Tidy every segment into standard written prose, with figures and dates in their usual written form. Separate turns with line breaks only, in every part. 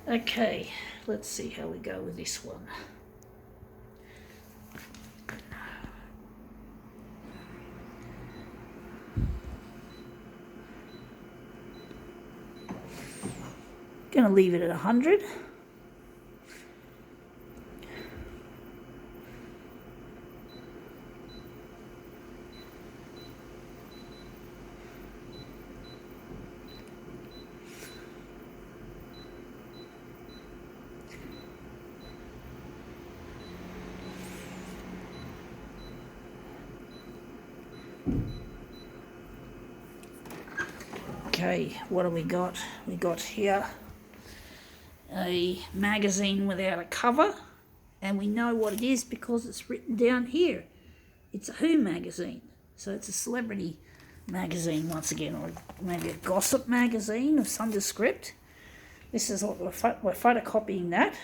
Okay, let's see how we go with this one. Gonna leave it at 100. Okay, what do we got? We got here a magazine without a cover, and we know what it is because it's written down here. It's a Who magazine, so it's a celebrity magazine once again, or maybe a gossip magazine of some descript. This is what we're photocopying that.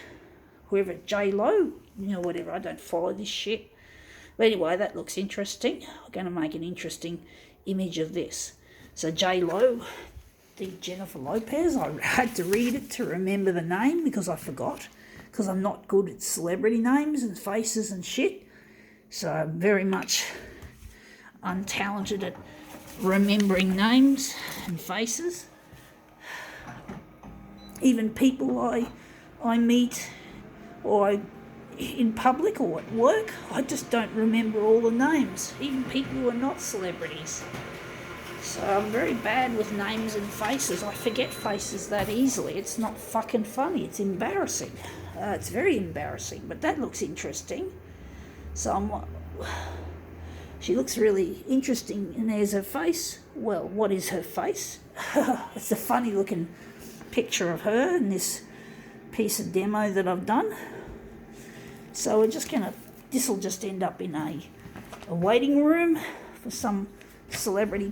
Whoever, J-Lo, whatever, I don't follow this shit. But anyway, that looks interesting. I'm going to make an interesting image of this. So J-Lo, the Jennifer Lopez, I had to read it to remember the name because I forgot, because I'm not good at celebrity names and faces and shit. So I'm very much untalented at remembering names and faces. Even people I meet or in public or at work, I just don't remember all the names, even people who are not celebrities. So I'm very bad with names and faces. I forget faces that easily. It's not fucking funny. It's embarrassing. It's very embarrassing, but that looks interesting. So she looks really interesting, and there's her face. Well, what is her face? It's a funny looking picture of her in this piece of demo that I've done. So we're just gonna, this will just end up in a waiting room for some celebrity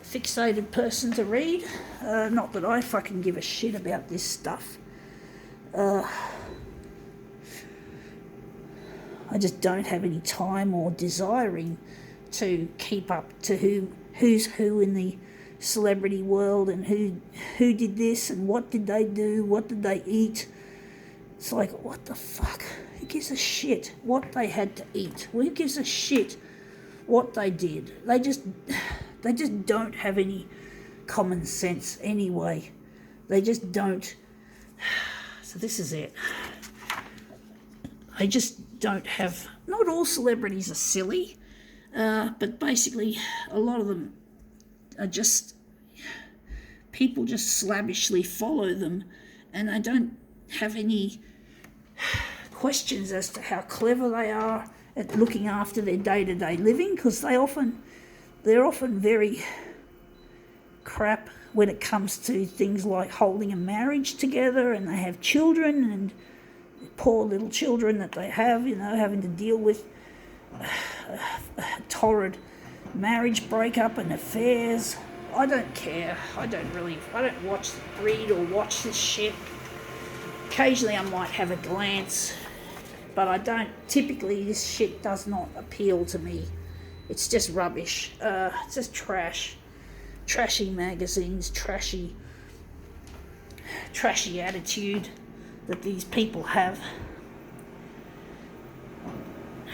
fixated person to read. Not that I fucking give a shit about this stuff. I just don't have any time or desiring to keep up to who's who in the celebrity world and who did this and what did they do, what did they eat. It's like, what the fuck? Who gives a shit what they had to eat? Who gives a shit what they did? They just don't have any common sense anyway. They just don't. So this is it. I just don't have. Not all celebrities are silly, but basically a lot of them are just, people just slavishly follow them, and they don't have any questions as to how clever they are at looking after their day-to-day living, because they're often very crap when it comes to things like holding a marriage together, and they have children, and poor little children that they have, having to deal with a torrid marriage breakup and affairs. I don't care. I don't read or watch this shit. Occasionally I might have a glance, but I don't. Typically this shit does not appeal to me. It's just rubbish. It's just trash. Trashy magazines, trashy attitude that these people have.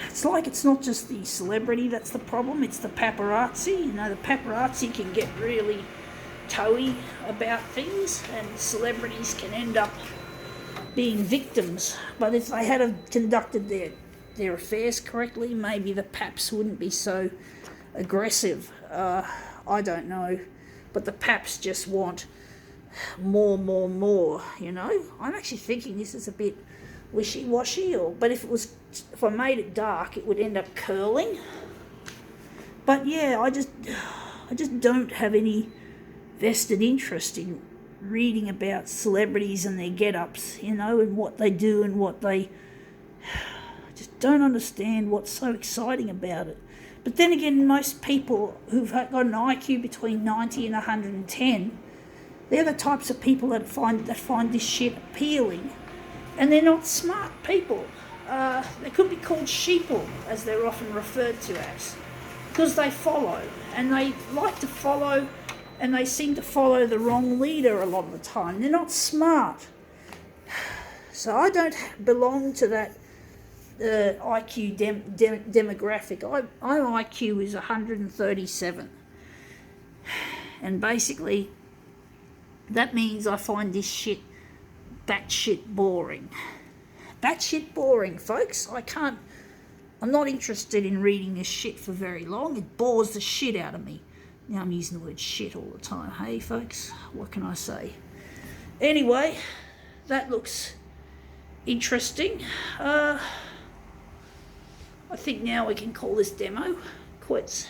It's like it's not just the celebrity that's the problem, it's the paparazzi. The paparazzi can get really toey about things, and celebrities can end up being victims. But if they had conducted their affairs correctly, maybe the paps wouldn't be so aggressive. I don't know. But the paps just want more. I'm actually thinking this is a bit wishy-washy, but if I made it dark, it would end up curling. But yeah, I just don't have any vested interest in reading about celebrities and their get-ups, and what they do and what they. I just don't understand what's so exciting about it. But then again, most people who've got an IQ between 90 and 110, they're the types of people that find this shit appealing, and they're not smart people. They could be called sheeple, as they're often referred to as, because they follow, and they like to follow and they seem to follow the wrong leader a lot of the time. They're not smart. So I don't belong to that IQ demographic. My IQ is 137. And basically, that means I find this shit batshit boring. Batshit boring, folks. I'm not interested in reading this shit for very long. It bores the shit out of me. Now I'm using the word shit all the time. Hey, folks, what can I say? Anyway, that looks interesting. I think now we can call this demo quits.